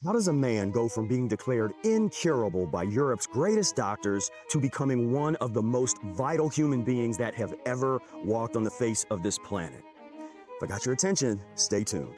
How does a man go from being declared incurable by Europe's greatest doctors to becoming one of the most vital human beings that have ever walked on the face of this planet? If I got your attention, stay tuned.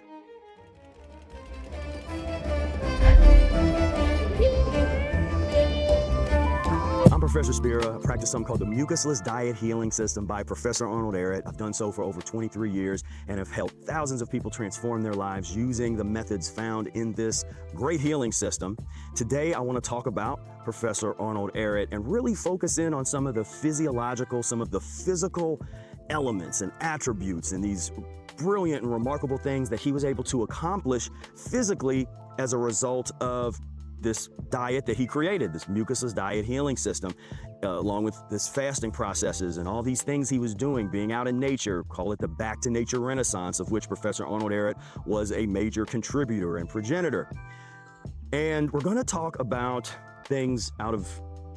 I'm Professor Spira. I practice something called the Mucusless Diet Healing System by Professor Arnold Ehret. I've done so for over 23 years and have helped thousands of people transform their lives using the methods found in this great healing system. Today, I want to talk about Professor Arnold Ehret and really focus in on some of the physiological, some of the physical elements and attributes and these brilliant and remarkable things that he was able to accomplish physically as a result of this diet that he created, this mucusless diet healing system, along with this fasting processes and all these things he was doing, being out in nature, call it the back to nature renaissance, of which Professor Arnold Ehret was a major contributor and progenitor. And we're going to talk about things out of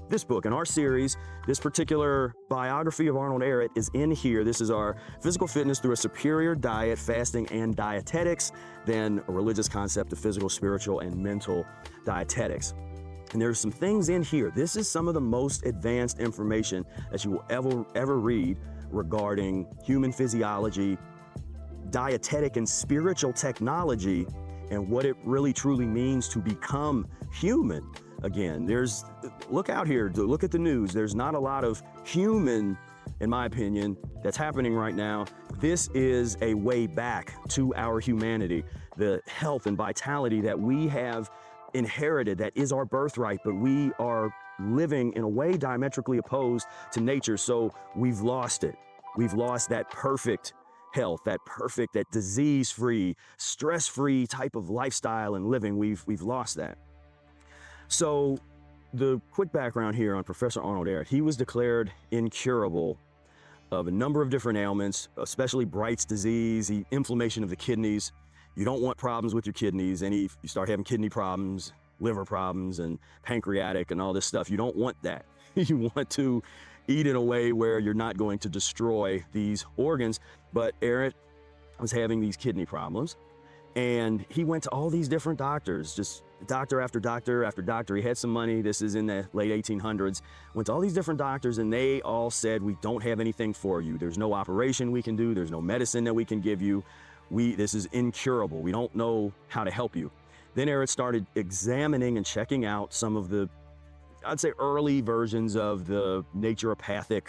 this book. In our series, this particular biography of Arnold Ehret is in here. This is our physical fitness through a superior diet, fasting, and dietetics, then a religious concept of physical, spiritual, and mental dietetics. And there's some things in here. This is some of the most advanced information that you will ever read regarding human physiology, dietetic and spiritual technology, and what it really truly means to become human. Again, look out here, look at the news. There's not a lot of human, in my opinion, that's happening right now. This is a way back to our humanity, the health and vitality that we have inherited, that is our birthright, but we are living in a way diametrically opposed to nature. So we've lost it. We've lost that perfect health, that disease-free, stress-free type of lifestyle and living. We've lost that. So the quick background here on Professor Arnold Ehret, he was declared incurable of a number of different ailments, especially Bright's disease, inflammation of the kidneys. You don't want problems with your kidneys. You start having kidney problems, liver problems, and pancreatic and all this stuff. You don't want that. You want to eat in a way where you're not going to destroy these organs. But Ehret was having these kidney problems, and he went to all these different doctors, just doctor after doctor after doctor. He had some money. This is in the late 1800s. Went to all these different doctors, and they all said, we don't have anything for you. There's no operation we can do. There's no medicine that we can give you. This is incurable. We don't know how to help you. Then Ehret started examining and checking out some of the, I'd say, early versions of the naturopathic,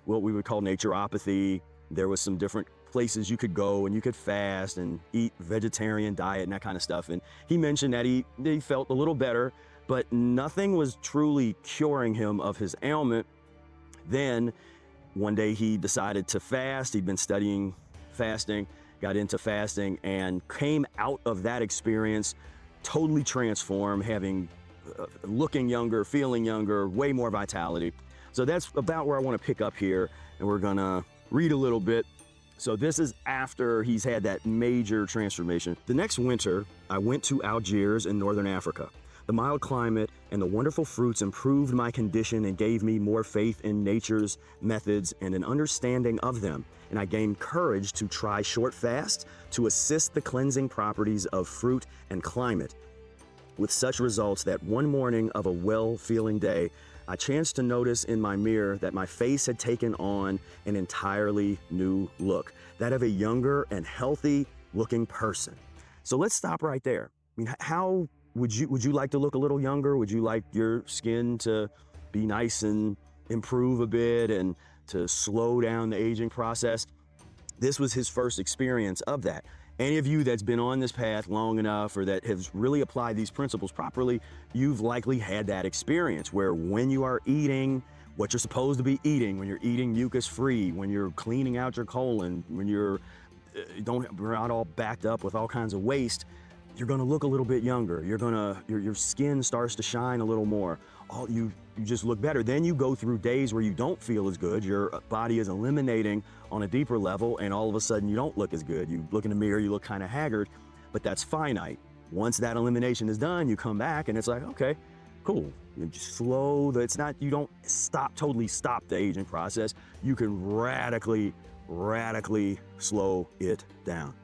what we would call naturopathy. There was some different places you could go and you could fast and eat vegetarian diet and that kind of stuff. And he mentioned that he felt a little better, but nothing was truly curing him of his ailment. Then one day he decided to fast. He'd been studying fasting, got into fasting, and came out of that experience totally transformed, looking younger, feeling younger, way more vitality. So that's about where I want to pick up here, and we're gonna read a little bit. So this is after he's had that major transformation. The next winter, I went to Algiers in northern Africa. The mild climate and the wonderful fruits improved my condition and gave me more faith in nature's methods and an understanding of them. And I gained courage to try short fasts to assist the cleansing properties of fruit and climate. With such results that one morning of a well-feeling day, I chanced to notice in my mirror that my face had taken on an entirely new look, that of a younger and healthy-looking person. So let's stop right there. I mean, how would you like to look a little younger? Would you like your skin to be nice and improve a bit and to slow down the aging process? This was his first experience of that. Any of you that's been on this path long enough or that has really applied these principles properly, you've likely had that experience where when you are eating what you're supposed to be eating, when you're eating mucus-free, when you're cleaning out your colon, when you're not all backed up with all kinds of waste, you're gonna look a little bit younger. Your skin starts to shine a little more. You just look better. Then you go through days where you don't feel as good. Your body is eliminating on a deeper level, and all of a sudden you don't look as good. You look in the mirror, you look kind of haggard, but that's finite. Once that elimination is done, you come back and it's like, okay, cool. You just you don't totally stop the aging process. You can radically slow it down.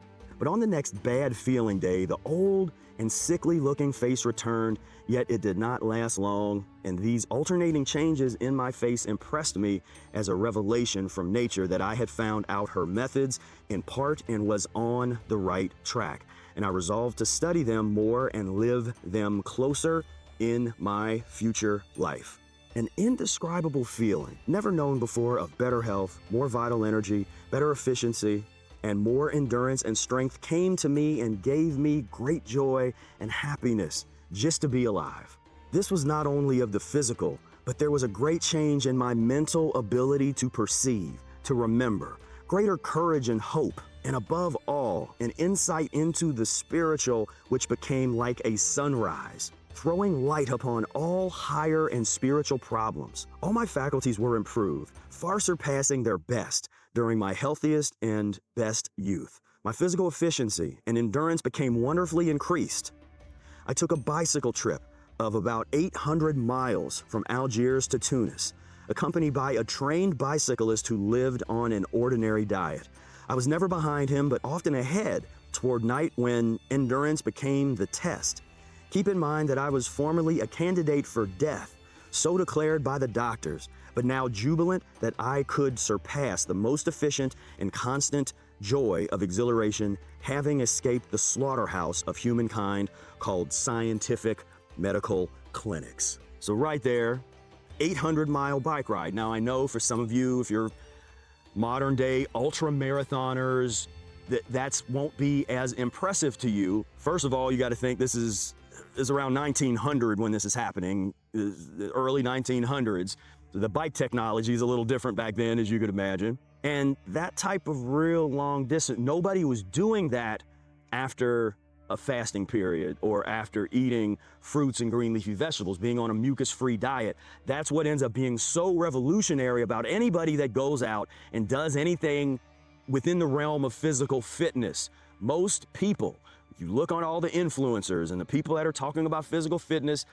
But on the next bad feeling day, the old and sickly looking face returned, yet it did not last long, and these alternating changes in my face impressed me as a revelation from nature that I had found out her methods in part and was on the right track. And I resolved to study them more and live them closer in my future life. An indescribable feeling, never known before, of better health, more vital energy, better efficiency, and more endurance and strength came to me and gave me great joy and happiness just to be alive. This was not only of the physical, but there was a great change in my mental ability to perceive, to remember, greater courage and hope, and above all, an insight into the spiritual, which became like a sunrise, throwing light upon all higher and spiritual problems. All my faculties were improved, far surpassing their best during my healthiest and best youth. My physical efficiency and endurance became wonderfully increased. I took a bicycle trip of about 800 miles from Algiers to Tunis, accompanied by a trained bicyclist who lived on an ordinary diet. I was never behind him, but often ahead toward night when endurance became the test. Keep in mind that I was formerly a candidate for death, so declared by the doctors, but now jubilant that I could surpass the most efficient and constant joy of exhilaration, having escaped the slaughterhouse of humankind called scientific medical clinics. So right there, 800-mile bike ride. Now I know for some of you, if you're modern day ultra marathoners, that won't be as impressive to you. First of all, you got to think this is around 1900 when this is happening, the early 1900s. So the bike technology is a little different back then, as you could imagine. And that type of real long distance, nobody was doing that after a fasting period or after eating fruits and green leafy vegetables, being on a mucus-free diet. That's what ends up being so revolutionary about anybody that goes out and does anything within the realm of physical fitness. Most people, if you look on all the influencers and the people that are talking about physical fitness,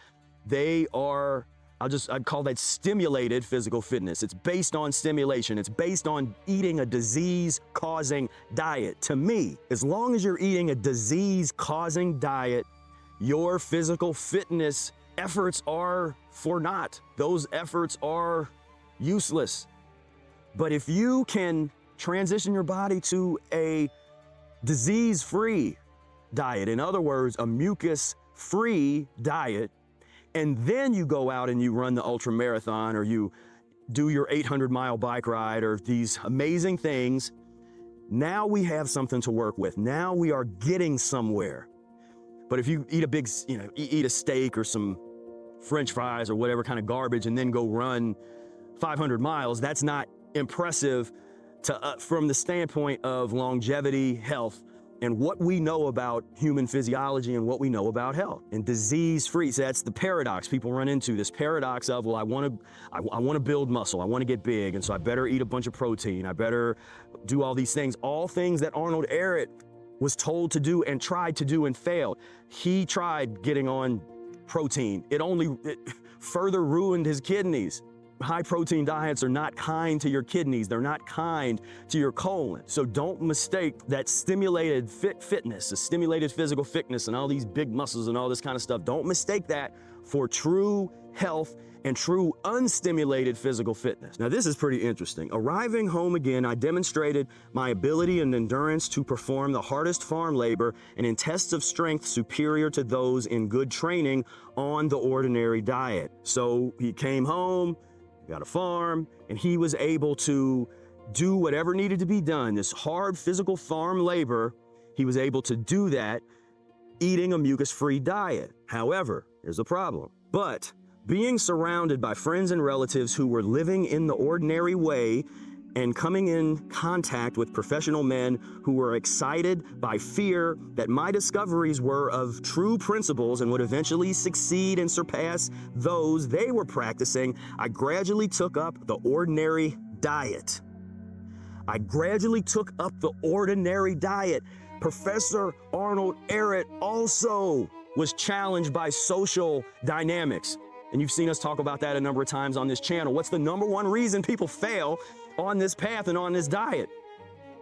they are, I'd call that stimulated physical fitness. It's based on stimulation. It's based on eating a disease-causing diet. To me, as long as you're eating a disease-causing diet, your physical fitness efforts are for naught. Those efforts are useless. But if you can transition your body to a disease-free diet, in other words, a mucus-free diet, and then you go out and you run the ultra marathon or you do your 800-mile bike ride or these amazing things, now we have something to work with. Now we are getting somewhere. But if you eat a big, eat a steak or some French fries or whatever kind of garbage and then go run 500 miles, that's not impressive from the standpoint of longevity, health, and what we know about human physiology and what we know about health and disease-free. So that's the paradox people run into, this paradox of, well, I want to build muscle, I want to get big, and so I better eat a bunch of protein, I better do all these things, all things that Arnold Ehret was told to do and tried to do and failed. He tried getting on protein. It further ruined his kidneys. High protein diets are not kind to your kidneys. They're not kind to your colon. So don't mistake that stimulated fitness, the stimulated physical fitness and all these big muscles and all this kind of stuff. Don't mistake that for true health and true unstimulated physical fitness. Now this is pretty interesting. Arriving home again, I demonstrated my ability and endurance to perform the hardest farm labor and in tests of strength superior to those in good training on the ordinary diet. So he came home, got a farm, and he was able to do whatever needed to be done. This hard physical farm labor, he was able to do that eating a mucus-free diet. However, here's a problem. But being surrounded by friends and relatives who were living in the ordinary way and coming in contact with professional men who were excited by fear that my discoveries were of true principles and would eventually succeed and surpass those they were practicing, I gradually took up the ordinary diet. Professor Arnold Ehret also was challenged by social dynamics. And you've seen us talk about that a number of times on this channel. What's the number one reason people fail on this path and on this diet?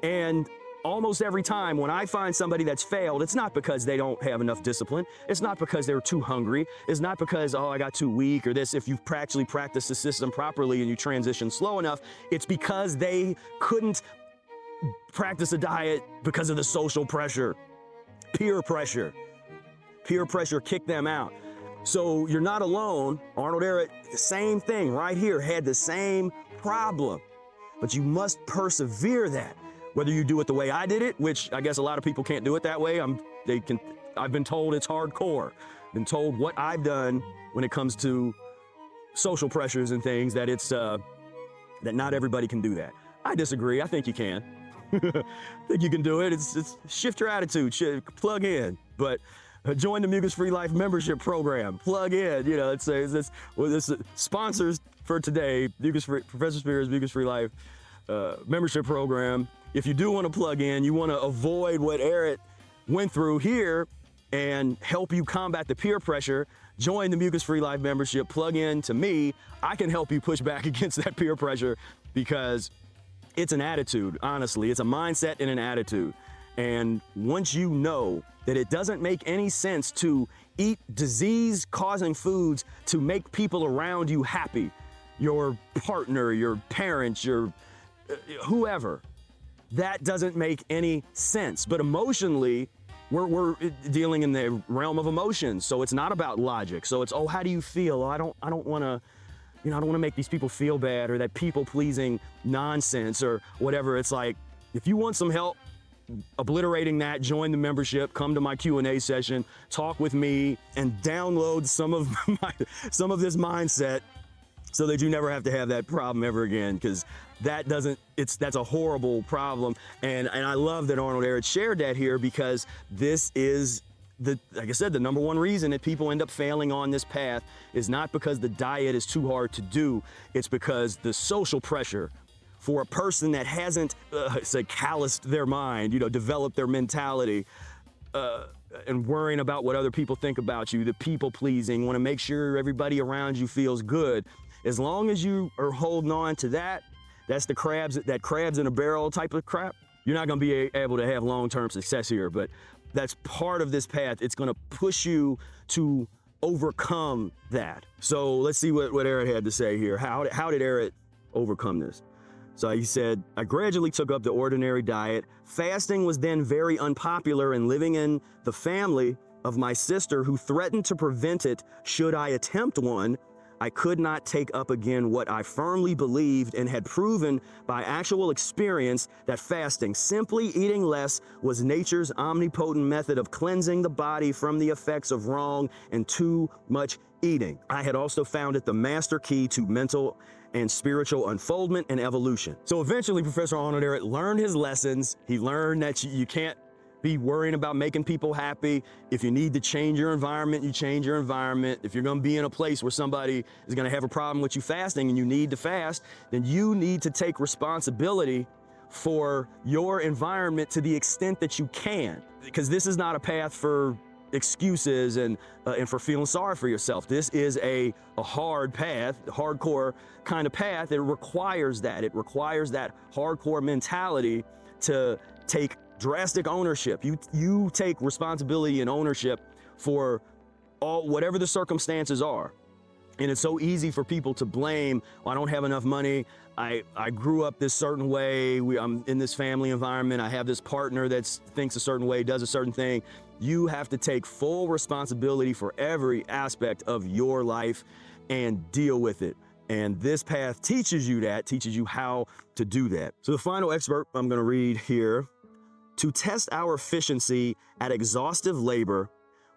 And almost every time when I find somebody that's failed, it's not because they don't have enough discipline. It's not because they're too hungry. It's not because, oh, I got too weak or this. If you've actually practiced the system properly and you transition slow enough, it's because they couldn't practice a diet because of the social pressure, peer pressure. Peer pressure kicked them out. So you're not alone. Arnold Ehret, the same thing right here, had the same problem. But you must persevere that. Whether you do it the way I did it, which I guess a lot of people can't do it that way. I've been told it's hardcore. Been told what I've done when it comes to social pressures and things, that it's that not everybody can do that. I disagree. I think you can. I think you can do it. It's shift your attitude, plug in. But join the Mucus-free Life membership program. Plug in. You know, it's sponsors for today. Professor Spira's Mucus-free Life membership program. If you do want to plug in, you want to avoid what Ehret went through here and help you combat the peer pressure, join the Mucus-free Life membership, plug in to me. I can help you push back against that peer pressure, because it's an attitude, honestly. It's a mindset and an attitude. And once you know that it doesn't make any sense to eat disease-causing foods to make people around you happy, your partner, your parents, your whoever, that doesn't make any sense. But emotionally, we're dealing in the realm of emotions. So it's not about logic. So it's, oh, how do you feel? Oh, I don't want to, I don't want to make these people feel bad, or that people-pleasing nonsense or whatever. It's like, if you want some help obliterating that, join the membership, come to my Q&A session, talk with me, and download some of this mindset, so that you never have to have that problem ever again, because that's a horrible problem. And I love that Arnold Ehret shared that here, because this is like I said, the number one reason that people end up failing on this path is not because the diet is too hard to do. It's because the social pressure for a person that hasn't calloused their mind, developed their mentality, and worrying about what other people think about you, the people pleasing, want to make sure everybody around you feels good. As long as you are holding on to that's that crabs in a barrel type of crap, you're not going to be able to have long-term success here. But that's part of this path. It's going to push you to overcome that. So let's see what Ehret had to say here. How did Ehret overcome this? So he said, I gradually took up the ordinary diet. Fasting was then very unpopular, and living in the family of my sister, who threatened to prevent it should I attempt one, I could not take up again what I firmly believed and had proven by actual experience, that fasting, simply eating less, was nature's omnipotent method of cleansing the body from the effects of wrong and too much eating. I had also found it the master key to mental and spiritual unfoldment and evolution. So eventually, Professor Arnold Ehret learned his lessons. He learned that you can't be worrying about making people happy. If you need to change your environment, you change your environment. If you're going to be in a place where somebody is going to have a problem with you fasting and you need to fast, then you need to take responsibility for your environment to the extent that you can. Because this is not a path for excuses and for feeling sorry for yourself. This is a hard path, hardcore kind of path. It requires that. It requires that hardcore mentality to take drastic ownership. You take responsibility and ownership for whatever the circumstances are. And it's so easy for people to blame, well, I don't have enough money, I grew up this certain way, I'm in this family environment, I have this partner that thinks a certain way, does a certain thing. You have to take full responsibility for every aspect of your life and deal with it. And this path teaches you that, teaches you how to do that. So the final excerpt I'm going to read here. To test our efficiency at exhaustive labor,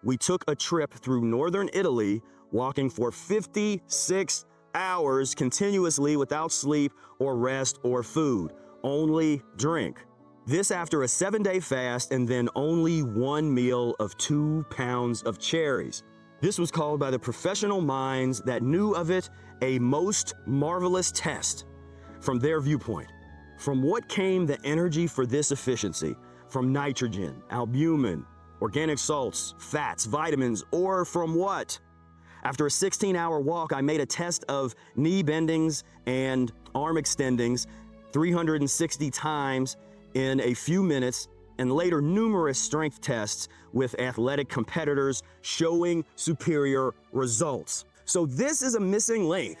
we took a trip through northern Italy, walking for 56 hours continuously without sleep or rest or food, only drink. This after a 7-day fast and then only one meal of 2 pounds of cherries. This was called by the professional minds that knew of it a most marvelous test from their viewpoint. From what came the energy for this efficiency? From nitrogen, albumin, organic salts, fats, vitamins, or from what? After a 16-hour walk, I made a test of knee bendings and arm extendings 360 times in a few minutes, and later numerous strength tests with athletic competitors showing superior results. So this is a missing link.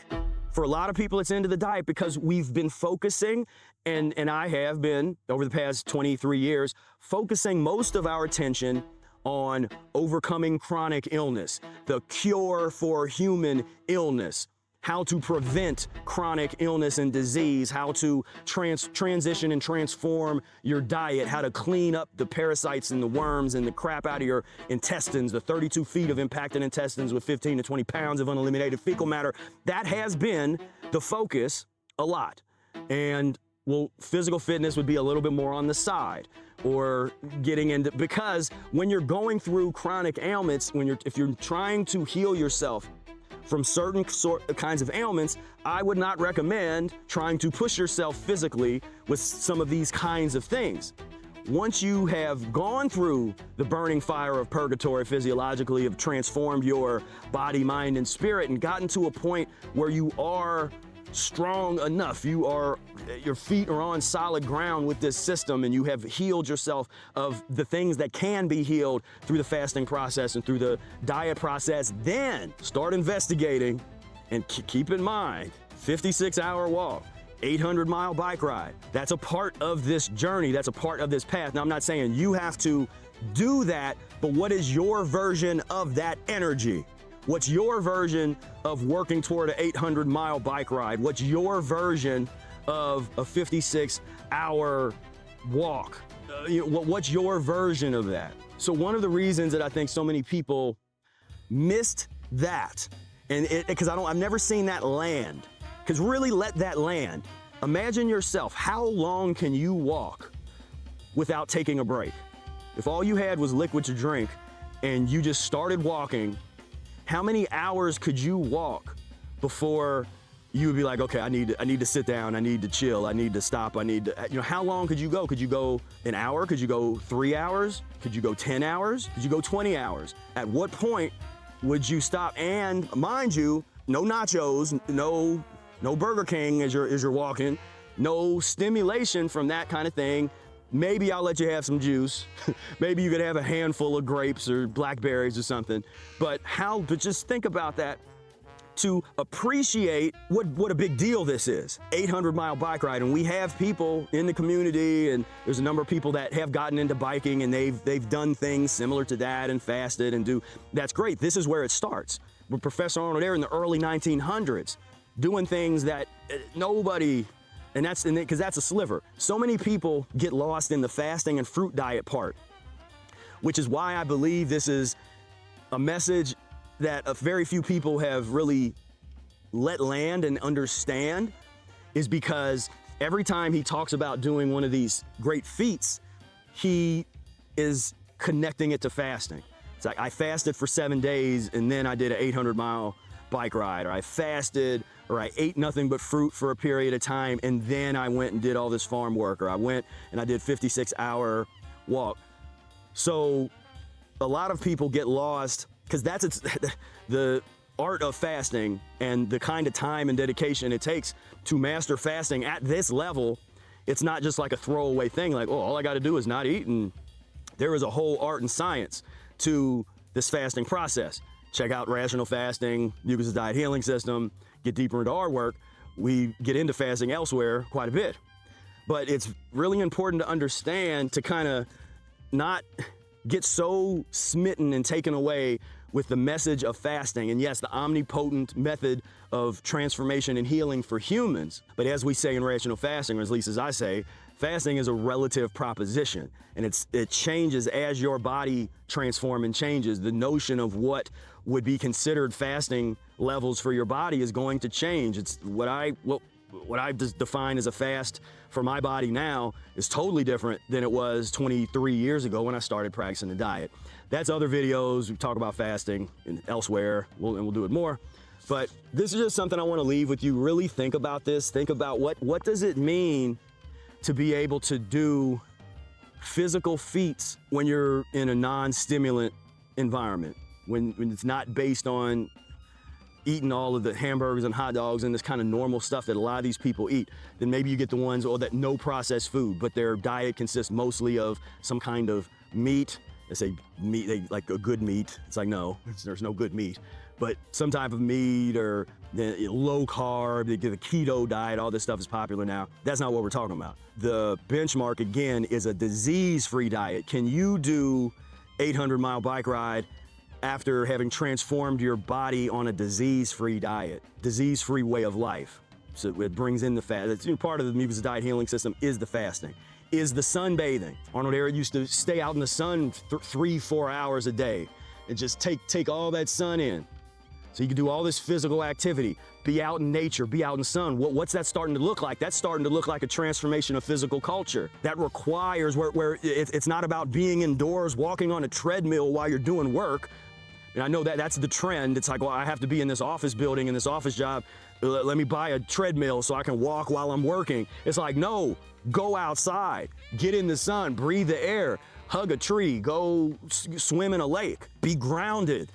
For a lot of people, it's into the diet because we've been focusing, and I have been, over the past 23 years, focusing most of our attention on overcoming chronic illness, the cure for human illness, how to prevent chronic illness and disease, how to transition and transform your diet, how to clean up the parasites and the worms and the crap out of your intestines, the 32 feet of impacted intestines with 15 to 20 pounds of uneliminated fecal matter. That has been the focus a lot. And well, physical fitness would be a little bit more on the side, or getting into, because when you're going through chronic ailments, if you're trying to heal yourself from certain kinds of ailments, I would not recommend trying to push yourself physically with some of these kinds of things. Once you have gone through the burning fire of purgatory physiologically, have transformed your body, mind, and spirit, and gotten to a point where you are strong enough, your feet are on solid ground with this system, and you have healed yourself of the things that can be healed through the fasting process and through the diet process, then start investigating. And keep in mind, 56-hour walk, 800-mile bike ride, that's a part of this journey, that's a part of this path. Now, I'm not saying you have to do that, but what is your version of that energy? What's your version of working toward an 800-mile bike ride? What's your version of a 56-hour walk? What's your version of that? So one of the reasons that I think so many people missed that, and because I've never seen that land, because really let that land. Imagine yourself, how long can you walk without taking a break? If all you had was liquid to drink and you just started walking, how many hours could you walk before you would be like, okay, I need to sit down, I need to chill, I need to stop, how long could you go? Could you go an hour? Could you go 3 hours? Could you go 10 hours? Could you go 20 hours? At what point would you stop? And mind you, no nachos, no Burger King as you're walking, no stimulation from that kind of thing. Maybe I'll let you have some juice. Maybe you could have a handful of grapes or blackberries or something. But just think about that to appreciate what a big deal this is. 800-mile bike ride, and we have people in the community, and there's a number of people that have gotten into biking, and they've done things similar to that and fasted and that's great. This is where it starts. With Professor Arnold Ehret in the early 1900s, doing things that nobody. And because that's a sliver. So many people get lost in the fasting and fruit diet part, which is why I believe this is a message that very few people have really let land and understand, is because every time he talks about doing one of these great feats, he is connecting it to fasting. It's like, I fasted for 7 days and then I did an 800-mile bike ride, or I fasted, or I ate nothing but fruit for a period of time, and then I went and did all this farm work, or I went and I did 56-hour walk. So a lot of people get lost, because that's the art of fasting and the kind of time and dedication it takes to master fasting at this level. It's not just like a throwaway thing, like, oh, all I got to do is not eat. And there is a whole art and science to this fasting process. Check out Rational Fasting, Mucus-free Diet Healing System, get deeper into our work. We get into fasting elsewhere quite a bit. But it's really important to understand, to kind of not get so smitten and taken away with the message of fasting. And yes, the omnipotent method of transformation and healing for humans. But as we say in Rational Fasting, or at least as I say, fasting is a relative proposition, and it changes as your body transforms and changes. The notion of what would be considered fasting levels for your body is going to change. It's what I define as a fast for my body now is totally different than it was 23 years ago when I started practicing the diet. That's other videos. We talk about fasting and elsewhere, and we'll do it more. But this is just something I want to leave with you. Really think about this. Think about what does it mean to be able to do physical feats when you're in a non-stimulant environment, when it's not based on eating all of the hamburgers and hot dogs and this kind of normal stuff that a lot of these people eat, then maybe you get the ones that no processed food, but their diet consists mostly of some kind of meat. They say meat, they like a good meat. It's like, no, there's no good meat, but some type of meat or low carb, they get the keto diet, all this stuff is popular now. That's not what we're talking about. The benchmark, again, is a disease-free diet. Can you do 800-mile bike ride after having transformed your body on a disease-free diet, disease-free way of life? So it brings in the fast. It's, part of the mucus diet healing system is the fasting, is the sunbathing. Arnold Ehret used to stay out in the sun 3-4 hours a day and just take all that sun in. So you can do all this physical activity, be out in nature, be out in the sun. What's that starting to look like? That's starting to look like a transformation of physical culture. That requires where it's not about being indoors, walking on a treadmill while you're doing work. And I know that's the trend. It's like, well, I have to be in this office building, in this office job. Let me buy a treadmill so I can walk while I'm working. It's like, no, go outside, get in the sun, breathe the air, hug a tree, go swim in a lake, be grounded.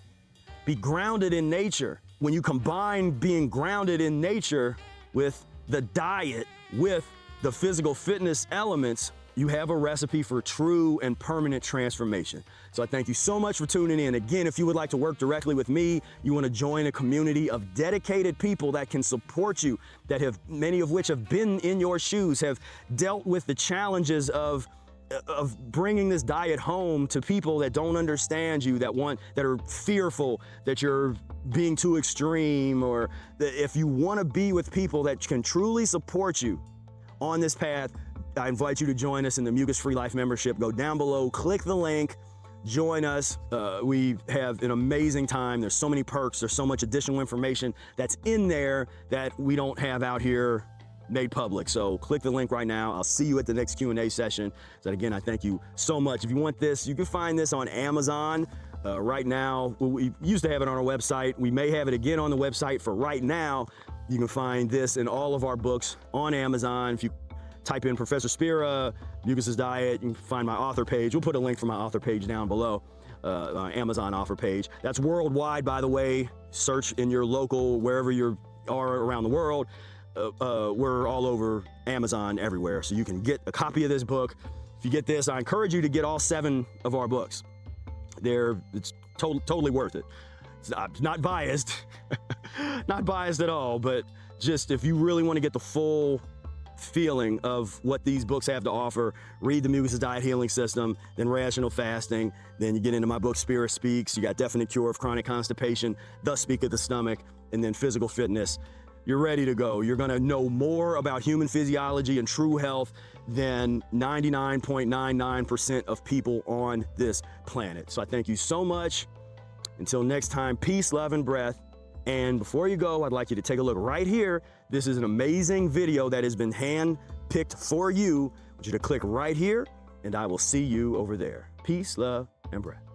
Be grounded in nature. When you combine being grounded in nature with the diet, with the physical fitness elements, you have a recipe for true and permanent transformation. So I thank you so much for tuning in. Again, if you would like to work directly with me, you want to join a community of dedicated people that can support you, that have, many of which have been in your shoes, have dealt with the challenges of bringing this diet home to people that don't understand you, that are fearful that you're being too extreme, or that if you want to be with people that can truly support you on this path, I invite you to join us in the Mucus-free Life membership. Go down below, click the link, join us. We have an amazing time. There's so many perks. There's so much additional information that's in there that we don't have out here made public. So click the link right now. I'll see you at the next Q&A session. So again, I thank you so much. If you want this, you can find this on Amazon right now. We used to have it on our website. We may have it again on the website. For right now, you can find this and all of our books on Amazon. If you type in Professor Spira, Mucus's Diet, you can find my author page. We'll put a link for my author page down below, Amazon author page. That's worldwide, by the way. Search in your local, wherever you are around the world. We're all over Amazon everywhere, so you can get a copy of this book. If you get this, I encourage you to get all 7 of our books. It's totally worth it. It's not biased, not biased at all, but just if you really want to get the full feeling of what these books have to offer, read the Mucus Diet Healing System, then Rational Fasting, then you get into my book Spira Speaks. You got Definite Cure of Chronic Constipation, Thus Speaketh the Stomach, and then Physical Fitness. You're ready to go. You're gonna know more about human physiology and true health than 99.99% of people on this planet. So I thank you so much. Until next time, peace, love, and breath. And before you go, I'd like you to take a look right here. This is an amazing video that has been hand-picked for you. I want you to click right here, and I will see you over there. Peace, love, and breath.